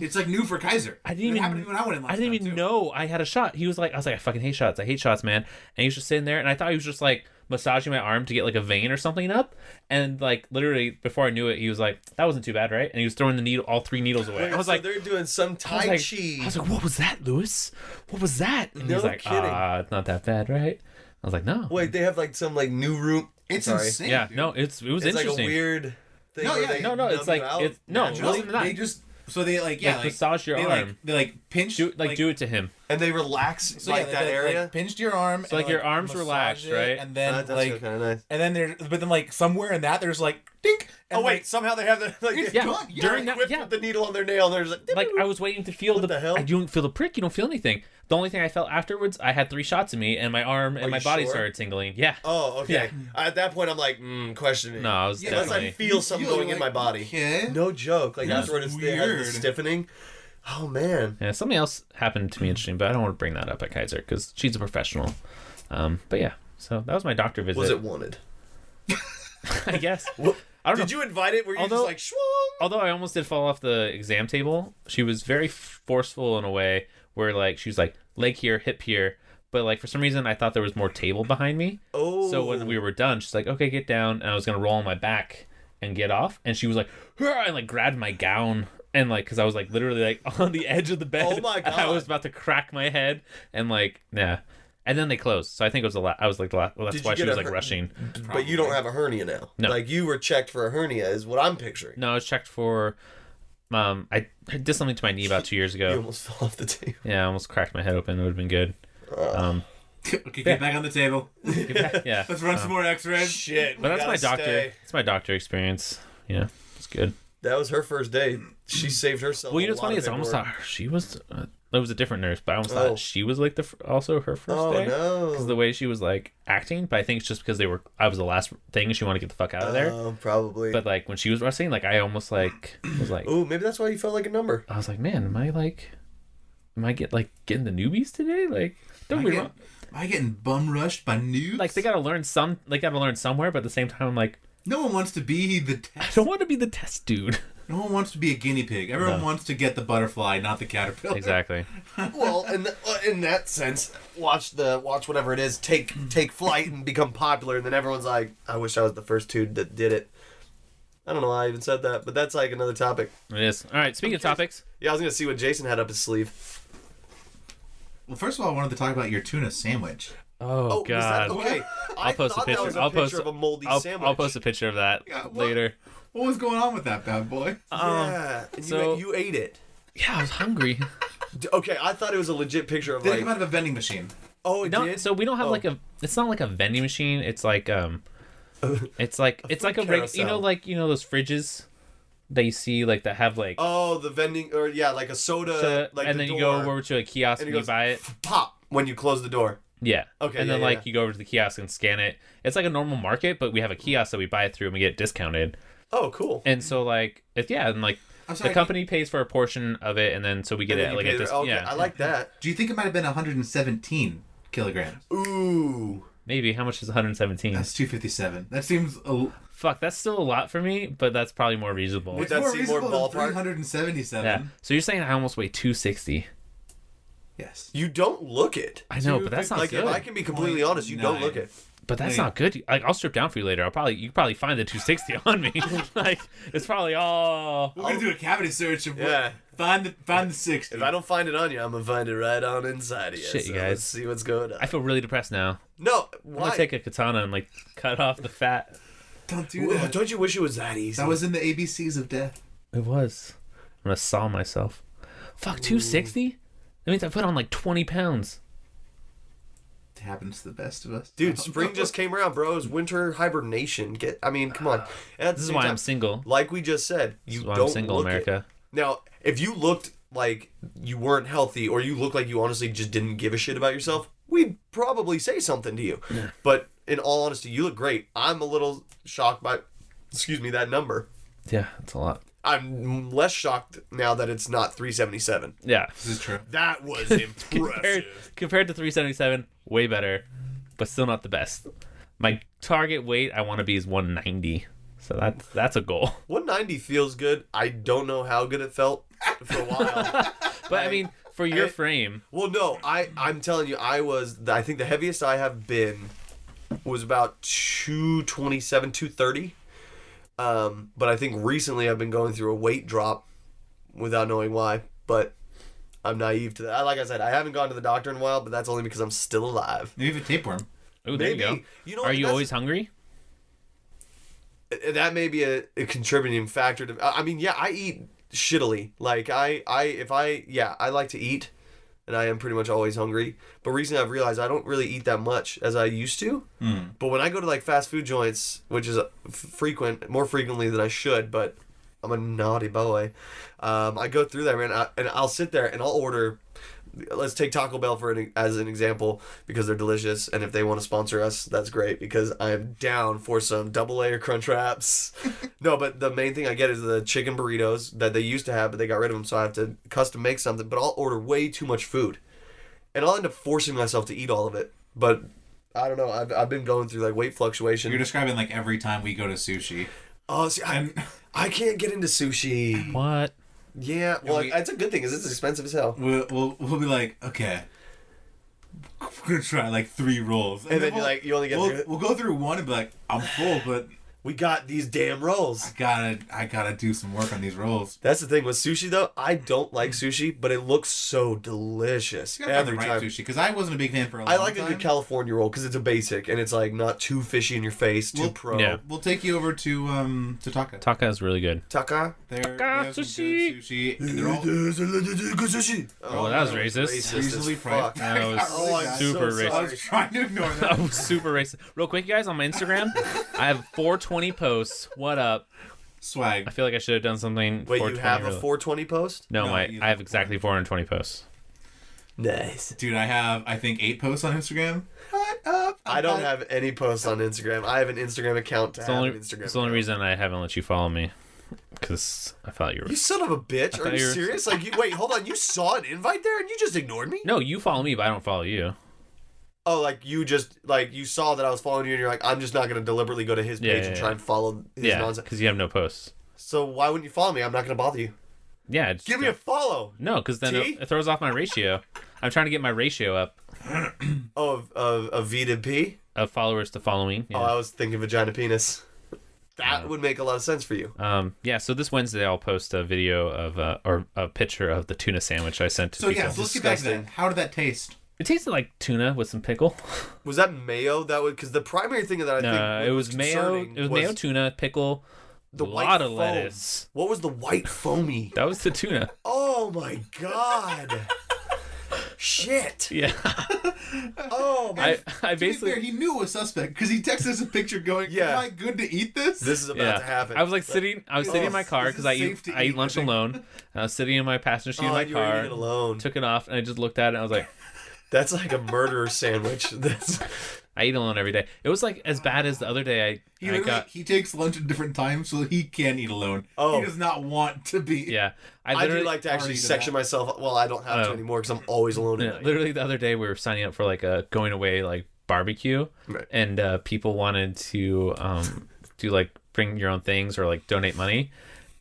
It's like new for Kaiser. I didn't It happened even. when I went in last I didn't time, even too. know I had a shot. He was like, I was like, I fucking hate shots. I hate shots, man. And he was just sitting there, and I thought he was just like massaging my arm to get like a vein or something up. And like literally before I knew it, he was like, that wasn't too bad, right? And he was throwing the needle, all 3 needles away. I was So like, they're doing some Tai I Chi. was like, what was that, Lewis? What was that? And he No was like, kidding. it's not that bad, right? I was like, no. Wait, they have like some like new room. It's Sorry. insane. Yeah, dude. no, it was It's like a interesting. weird thing. No, where yeah, they no, it's numb like you out it's no, naturally. really not. They just So they like massage your arm. They like pinch do it to him. And they relax that area. Like, pinched your arm. So like your arms relaxed, right? And then that's like kind of nice. And then but then like somewhere in that there's like dink. And Somehow they have the during that with the needle on their nail. And there's like I was waiting to feel the hell? I don't feel the prick. You don't feel anything. The only thing I felt afterwards, I had 3 shots in me, and my arm and my body started tingling. Yeah. Oh, okay. Yeah. At that point, I'm like, questioning. No, I was unless definitely. I feel something going in my body. Okay. No joke. Like that's where they have the weird. stiffening. Oh man. Yeah, something else happened to me interesting, but I don't want to bring that up at Kaiser because she's a professional. But yeah, so that was my doctor visit. Was it wanted? I guess. I don't know. Did you invite it? Were you just like, schwung? Although I almost did fall off the exam table, she was very forceful in a way where like she was like leg here, hip here, but like for some reason I thought there was more table behind me. Oh. So when we were done, she's like, "Okay, get down," and I was gonna roll on my back and get off, and she was like, "Hurrah," and like grabbed my gown. And like, cause I was like literally like on the edge of the bed. Oh my God. I was about to crack my head, and like, yeah. And then they closed, so I think it was the last. I was like, well, that's why she was like rushing. But you don't have a hernia now. No. Like you were checked for a hernia, is what I'm picturing. No, I was checked for. I did something to my knee about 2 years You ago. almost fell off the table. Yeah, I almost cracked my head open. It would have been good. Okay, get back on the table. Yeah. Let's run some more X-rays. Shit. But that's my doctor. Stay. It's my doctor experience. Yeah, it's good. That was her first day. She saved herself. Well, you know what's funny is I almost thought she was. It was a different nurse, but I almost thought she was like also her first day. Oh Because no! the way she was like acting, but I think it's just because I was the last thing and she wanted to get the fuck out of there. Oh, probably. But like when she was wrestling, like I almost like was like, oh, maybe that's why you felt like a number. I was like, man, am I getting the newbies today? Like, don't be wrong. Am I getting bum rushed by noobs? Like they gotta learn somewhere, but at the same time, I'm like, no one wants to be the I test. don't want to be the test dude. No one wants to be a guinea pig. Everyone wants to get the butterfly, not the caterpillar. Exactly. Well, in that sense, watch whatever it is take flight and become popular, and then everyone's like, I wish I was the first dude that did it. I don't know why I even said that, but that's like another topic. It is. All right. Speaking of topics, Yeah, I was gonna see what Jason had up his sleeve. Well, first of all, I wanted to talk about your tuna sandwich. oh was god, that, okay. I'll post a thought picture. That was a I'll picture post of a moldy sandwich. I'll post a picture of that Yeah, what? later. What was going on with that bad boy? Yeah, and so- you ate it. Yeah, I was hungry. Okay, I thought it was a legit picture of Did it like. come out of a vending machine? Oh, it No, did. so we don't have like a. It's not like a vending machine. It's like it's like a food carousel. those fridges that you see like that have like. Oh, the vending, or yeah, like a soda, like and the then you door, go over to a kiosk and and it you goes buy it. pop when you close the door. Yeah. Okay, And then yeah, like yeah. you go over to the kiosk and scan it. It's like a normal market, but we have a kiosk that we buy it through and we get discounted. Oh, cool. And so like and like I'm sorry, the company pays for a portion of it, and then so we get And it then you like pay at the- this. okay, Yeah. I like that. Do you think it might have been 117 kilograms? Ooh. Maybe how much is 117? That's 257. That seems Fuck, that's still a lot for me, but that's probably more reasonable. Would it's that more seem more reasonable than ballpark? 377. Yeah. So you're saying I almost weigh 260? Yes. You don't look it. I know, but that's not Like, good. if I can be completely honest, you don't look it. But that's Yeah. not good. Like I'll strip down for you later. You can probably find the 260 on me. Like it's probably all. We're gonna do a cavity search of Yeah. find the 60. If I don't find it on you, I'm gonna find it right on inside of you. Shit, you So guys. Let's see what's going on. I feel really depressed now. No, I'm why? gonna take a katana and like cut off the fat. Don't do Whoa, that. don't you wish it was that easy? That was in the ABCs of death. It was. I'm gonna saw myself. Fuck, 260? That means I put on like 20 pounds. It happens to the best of us. Dude, spring just came around, bro. It's winter hibernation. Come on. And at the This is same why time, I'm single. like we just said, This you is why don't I'm single, look America. it. Now, if you looked like you weren't healthy, or you looked like you honestly just didn't give a shit about yourself, we'd probably say something to you. Yeah. But in all honesty, you look great. I'm a little shocked by, that number. Yeah, that's a lot. I'm less shocked now that it's not 377. Yeah. This is true. That was Compared to 377, way better, but still not the best. My target weight I want to be is 190. So that's a goal. 190 feels good. I don't know how good it felt for a while. But I mean, for your frame, Well, no, I'm telling you, I think the heaviest I have been was about 227, 230. But I think recently I've been going through a weight drop without knowing why. But I'm naive to that. Like I said, I haven't gone to the doctor in a while, but that's only because I'm still alive. Maybe you have a tapeworm. oh, there Maybe. you go. You know, Are you that's- always hungry? That may be a contributing factor to. I mean, yeah, I eat shittily. Like I like to eat, and I am pretty much always hungry. But recently I've realized I don't really eat that much as I used to. But when I go to like fast food joints, which is more frequently than I should, but I'm a naughty boy. I go through there, man, and I'll sit there and I'll order. Let's take Taco Bell as an example because they're delicious, and if they want to sponsor us, that's great because I'm down for some double layer crunch wraps. No, but the main thing I get is the chicken burritos that they used to have, but they got rid of them, so I have to custom make something. But I'll order way too much food, and I'll end up forcing myself to eat all of it. But I don't know. I've been going through like weight fluctuation. You're describing like every time we go to sushi. Oh, see, I can't get into sushi. What? Yeah, well, that's a good thing because it's expensive as hell. We'll be like, okay, we're gonna try like 3 rolls, and then you only get. We'll go through one and be like, I'm full, but we got these damn rolls. I gotta do some work on these rolls. That's the thing with sushi though. I don't like sushi, but it looks so delicious every time. Sushi, because I wasn't a big fan for a long time. I like a good California roll because it's a basic and it's like not too fishy in your face, too pro. Yeah. We'll take you over to Taka. Taka is really good. Taka? They have some good sushi. And they're all good sushi. Oh, that was racist. reasonably priced. That was super racist. I was trying to ignore that. That was super racist. Real quick, you guys, on my Instagram, I have 420 posts. What up? Swag. I feel like I should have done something. Wait, you have a 420 post? No, I have exactly 420 posts. Nice. Dude, I have, I think, 8 posts on Instagram. What up? I don't have any posts on Instagram. I have an Instagram account to have an Instagram It's the only reason I haven't let you follow me. Because I thought you were... You son of a bitch. Are you serious? Like, wait, hold on. You saw an invite there and you just ignored me? No, you follow me, but I don't follow you. Oh, like you just, like you saw that I was following you and you're like, I'm just not going to deliberately go to his page and try and follow his nonsense. Because you have no posts. So why wouldn't you follow me? I'm not going to bother you. Yeah. Give me a follow. No, because then it throws off my ratio. I'm trying to get my ratio up. Oh, of V to P? Of followers to following. Yeah. Oh, I was thinking vagina penis. That would make a lot of sense for you. Yeah, so this Wednesday I'll post a video of, or a picture of the tuna sandwich I sent to people. So yeah, so let's get back to that. How did that taste? It tasted like tuna with some pickle. Was that mayo? That would, because the primary thing that I think it was mayo. It was mayo, tuna, pickle, a lot of lettuce. What was the white foamy? That was the tuna. Oh my god! Shit! Yeah. Oh my! I basically. To be fair, he knew it was suspect because he texted us a picture going, "Am I good to eat this?" This is about to happen. I was like sitting. I was sitting in my car because I eat lunch alone. And I was sitting in my passenger seat in my car. Eating it alone. Took it off and I just looked at it and I was like, "That's like a murderer sandwich." I eat alone every day. It was like as bad as the other day. He takes lunch at different times so he can eat alone. Oh. He does not want to be. Yeah. I do like to actually section myself. Well, I don't have to anymore because I'm always alone at night. Literally the other day we were signing up for like a going away like barbecue. Right. And people wanted to do like bring your own things or like donate money.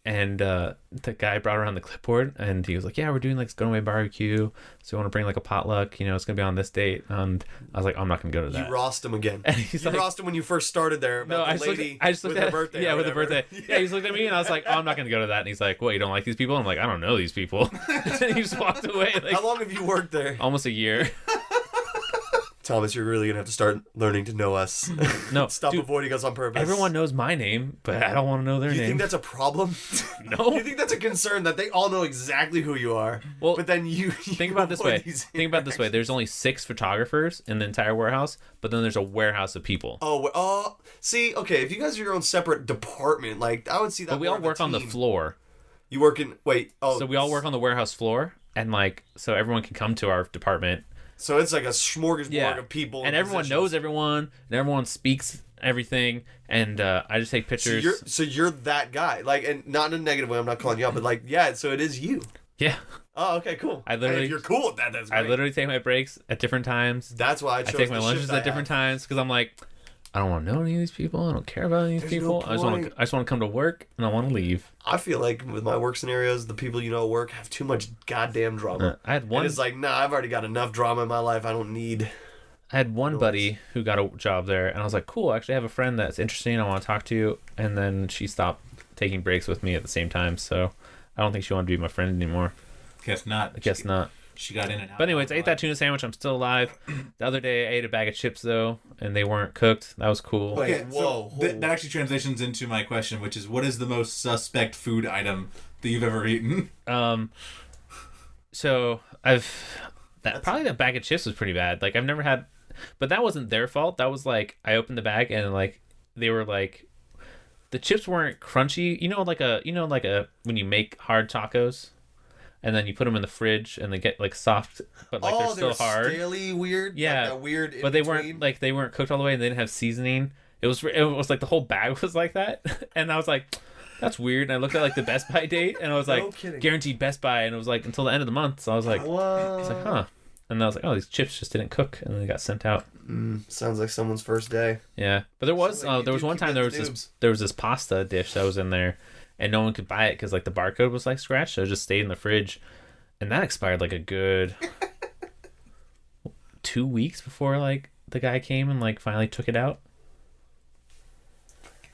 And the guy brought around the clipboard and he was like, yeah, we're doing like this going away barbecue. So we want to bring like a potluck, it's going to be on this date. And I was like, I'm not going to go to that. You rossed him again. And you rossed him when you first started there. No, I just looked at her birthday. Yeah, with the birthday. Yeah, he just looked at me and I was like, oh, I'm not going to go to that. And he's like, what, you don't like these people? I'm like, I don't know these people. And he just walked away. Like, how long have you worked there? Almost a year. Thomas, you're really going to have to start learning to know us. No. Stop avoiding us on purpose. Everyone knows my name, but I don't want to know their name. You think that's a problem? No. You think that's a concern that they all know exactly who you are? Well, but then you think about it this way. Think about it this way. There's only 6 photographers in the entire warehouse, but then there's a warehouse of people. See, okay, if you guys are your own separate department, like, I would see that. But we all work on the floor. You work in, So we all work on the warehouse floor, and like, so everyone can come to our department. So it's like a smorgasbord of people. And everyone knows everyone, and everyone speaks everything, and I just take pictures. So you're that guy. Like, and not in a negative way, I'm not calling you out, but like, yeah, so it is you. Yeah. Oh, okay, cool. If you're cool with that, that's great. I literally take my breaks at different times. That's why I take my lunches at different times, because I'm like, I don't want to know any of these people. I don't care about any of these people. I just want to come to work and I want to leave. I feel like with my work scenarios, the people at work have too much goddamn drama. I had one. And it's like, nah, I've already got enough drama in my life. I don't need. I had one buddy who got a job there, and I was like, cool. Actually, I have a friend that's interesting. I want to talk to you. And then she stopped taking breaks with me at the same time, so I don't think she wanted to be my friend anymore. Guess not. I guess not. she got in and out. But anyways, I ate that tuna sandwich. I'm still alive. The other day, I ate a bag of chips though, and they weren't cooked. That was cool. Okay, whoa. that actually transitions into my question, which is, what is the most suspect food item that you've ever eaten? So probably that bag of chips was pretty bad. Like I've never had, but that wasn't their fault. That was like I opened the bag and like they were like, the chips weren't crunchy. Like a when you make hard tacos, and then you put them in the fridge and they get like soft, but like they're still hard. Scaly, weird. Yeah, like that weird. But they weren't cooked all the way, and they didn't have seasoning. It was like the whole bag was like that, and I was like, that's weird. And I looked at like the Best Buy date, and I was like, guaranteed Best Buy, and it was like until the end of the month. So I was like, Whoa. I was like, huh. And I was like, oh, these chips just didn't cook, and then they got sent out. Sounds like someone's first day. Yeah, but there was one time there was this pasta dish that was in there, and no one could buy it because like the barcode was like scratched, so it just stayed in the fridge, and that expired like a good 2 weeks before like the guy came and like finally took it out.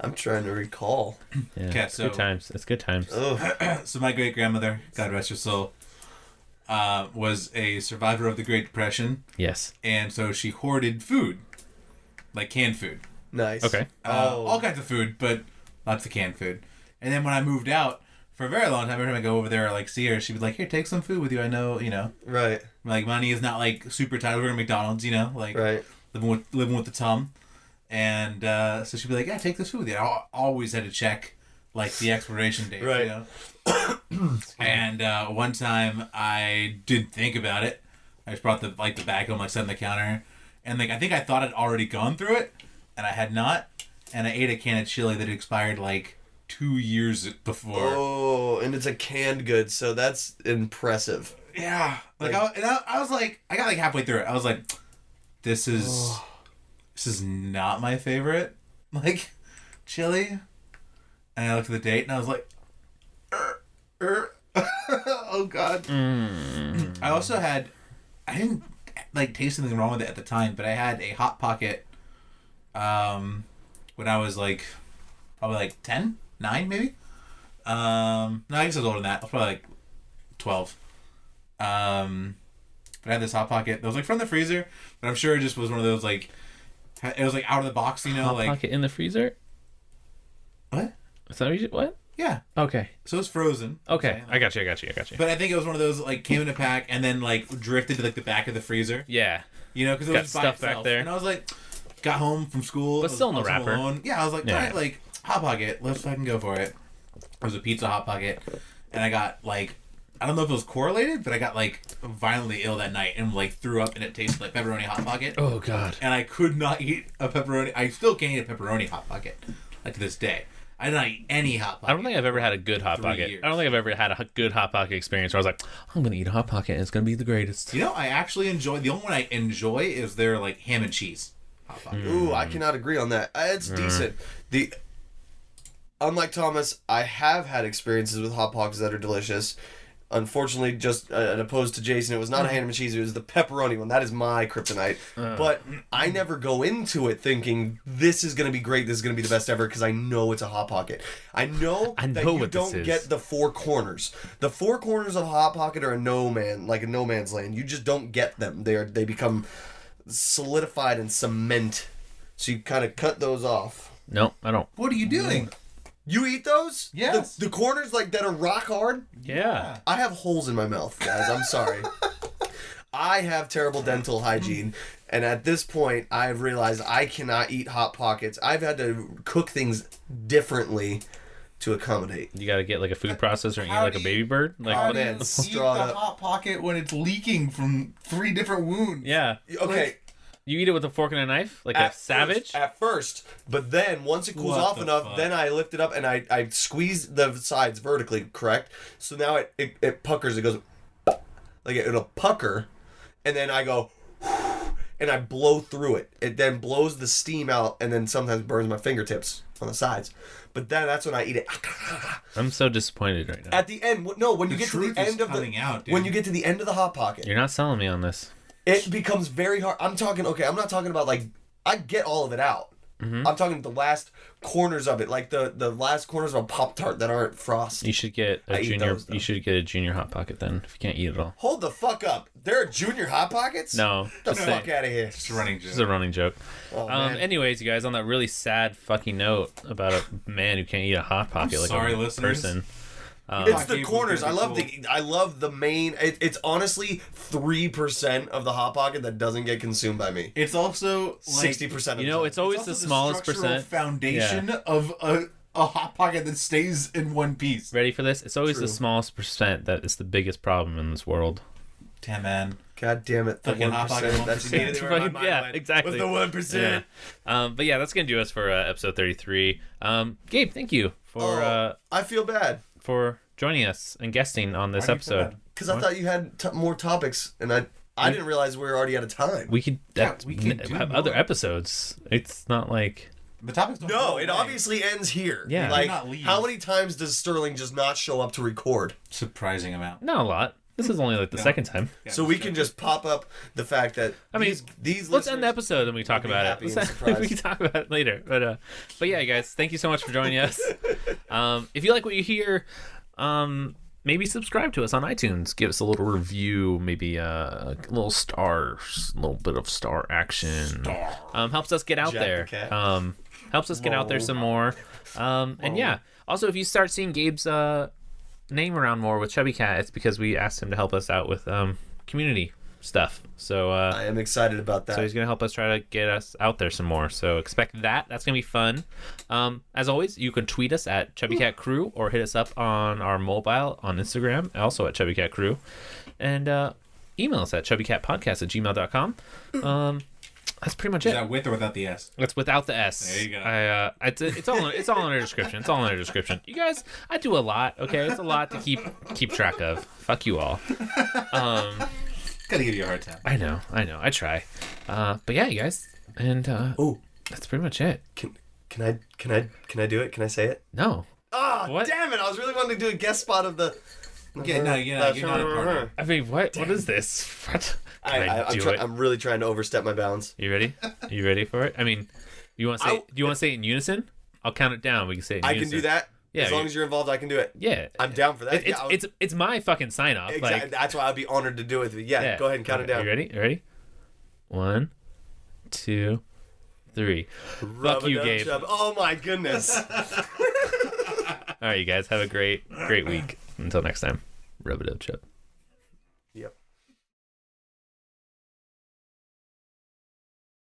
I'm trying to recall. Yeah, Okay, it's good times. It's good times. So my great grandmother, God rest her soul, was a survivor of the Great Depression, Yes. and so she hoarded food, like canned food. Nice. Okay. All kinds of food, but lots of canned food. And then when I moved out, for a very long time, every time I go over there or like see her, she'd be like, "Here, take some food with you. I know, Right. like money is not like super tight. We're going to McDonald's, like Right. living with the Tom." And so she'd be like, "Yeah, take this food with you." I always had to check like the expiration date, Right. And one time I didn't think about it. I just brought the bag home, like set on the counter, and like I think I thought I'd already gone through it, and I had not. And I ate a can of chili that expired like 2 years before. Oh, and it's a canned good, so that's impressive. Yeah, I was like, I got like halfway through it. I was like, this is not my favorite, like, chili. And I looked at the date and I was like, oh god. I also had, I didn't like taste anything wrong with it at the time, but I had a Hot Pocket when I was like probably like 10, 9 maybe. No, I guess I was older than that. I was probably like 12. But I had this Hot Pocket that was like from the freezer, but I'm sure it just was one of those like, it was like out of the box, Hot like Pocket in the freezer. what? Is that what you what? Yeah. Okay. So it's frozen. Okay. I got you. But I think it was one of those like came in a pack and then like drifted to like the back of the freezer. Yeah. Because it Got was just by stuff back itself. there. And I was like, got home from school, But still in the I was home wrapper. alone. Yeah, I was like, Yeah. all right, like Hot Pocket, let's fucking go for it. It was a pizza Hot Pocket, and I got like, I don't know if it was correlated, but I got like violently ill that night and like threw up, and it tasted like pepperoni Hot Pocket. Oh god. And I could not eat a pepperoni. I still can't eat a pepperoni Hot Pocket, like to this day. I did not eat any Hot Pocket. I don't think I've ever had a good Hot 3 Pocket. years. I don't think I've ever had a good Hot Pocket experience where I was like, I'm gonna eat a Hot Pocket and it's gonna be the greatest. I actually enjoy. The only one I enjoy is their like ham and cheese Hot Pocket. Ooh, I cannot agree on that. It's decent. Unlike Thomas, I have had experiences with Hot Pockets that are delicious. Unfortunately, just opposed to Jason, it was not a ham and cheese, it was the pepperoni one. That is my kryptonite. But I never go into it thinking, this is going to be great, this is going to be the best ever, because I know it's a Hot Pocket. I know that you what this don't is. get the four corners. The four corners of Hot Pocket are a no man's land. You just don't get them. They become solidified and cement. So you kind of cut those off. No, I don't. What are you doing? You eat those? Yes. The corners like that are rock hard? Yeah. I have holes in my mouth, guys. I'm sorry. I have terrible dental hygiene, and at this point, I've realized I cannot eat Hot Pockets. I've had to cook things differently to accommodate. You gotta get like a food processor and eat like a baby bird. Like Oh, what- man. Eat the Straw up. Hot Pocket when it's leaking from 3 different wounds. Yeah. Okay. You eat it with a fork and a knife, like a savage. At first, but then once it cools What off the enough, fuck? then I lift it up and I squeeze the sides vertically, correct? So now it puckers. It goes like it'll pucker, and then I go and I blow through it. It then blows the steam out, and then sometimes burns my fingertips on the sides. But then that's when I eat it. I'm so disappointed right now. At the end, no, when you get to truth the is end of the coming out, dude. when you get to the end of the Hot Pocket, You're not selling me on this. it becomes very hard. I'm not talking about like, I get all of it out. I'm talking the last corners of it, like the last corners of a Pop-Tart that aren't frost. You should get a junior. You should get a junior Hot Pocket then, if you can't eat it all. Hold the fuck up! There are junior Hot Pockets? No, the just fuck saying. out of here! It's a running joke. This is a running joke. Oh, man. Anyways, you guys, on that really sad fucking note about a man who can't eat a Hot Pocket like sorry, a listeners. person. It's the Gabe corners. was I gonna love be the. I love the main. It's honestly 3% of the Hot Pocket that doesn't get consumed by me. It's also like 60%. You know, it's always also the smallest structural percent. foundation of a Hot Pocket that stays in one piece. Ready for this? It's always the True. smallest percent that is the biggest problem in this world. Damn, man. God damn it! The Fucking Hot Pocket 1%. That's 1%. immediately where my mind Yeah, went. exactly. Was the 1%. Yeah. But yeah, that's gonna do us for episode 33. Gabe, thank you for I feel bad for joining us and guesting on this Why do you feel episode. bad? because I thought you had more topics, and I didn't realize we were already out of time. We could we can do have more. other episodes. It's not like The topics don't No, go it away. obviously ends here. Yeah. Like, Do not leave. how many times does Sterling just not show up to record? Surprising amount. not a lot. This is only like the No. second time. Yeah, So we can just pop up the fact that I mean, these Let's end the listeners- episode and we talk be about happy it. and surprised. We can talk about it later. But yeah, guys, thank you so much for joining us. If you like what you hear, maybe subscribe to us on iTunes. Give us a little review, maybe a little stars, a little bit of star action. Helps us get out Jack there. the cat. Helps us get out there some more. And yeah, also if you start seeing Gabe's name around more with Chubby Cat, it's because we asked him to help us out with community stuff. So I am excited about that. so he's going to help us try to get us out there some more. So expect that. That's going to be fun. As always, you can tweet us at Chubby Cat Crew or hit us up on our mobile on Instagram, also at Chubby Cat Crew. And email us at chubbycatpodcast@gmail.com. That's pretty much Is it. that with or without the S? That's without the S. There you go. It's all in our description. It's all in our description. You guys, I do a lot. Okay, it's a lot to keep track of. Fuck you all. Gotta give you a hard time. I know. I try. But yeah, you guys, and Oh, that's pretty much it. can I do it? Can I say it? No. Ah, What? damn it! I was really wanting to do a guest spot of the. Yeah, no, you're not a partner. I mean, what is this? What? Can I do it? I'm really trying to overstep my bounds. You ready? You ready for it? I mean, you want to say? Do you want to say it in unison? I'll count it down. We can say it in I unison. can do that. Yeah, as long as you're involved, I can do it. Yeah. I'm down for that. It's my fucking sign off. Exactly. Like, That's why I'd be honored to do it. Yeah, go ahead and count it down. You ready? You ready? 1, 2, 3. Fuck you, Gabe. Rub-a-dub-chub. Oh my goodness. All right, you guys have a great week. Until next time, rub it up, Chub.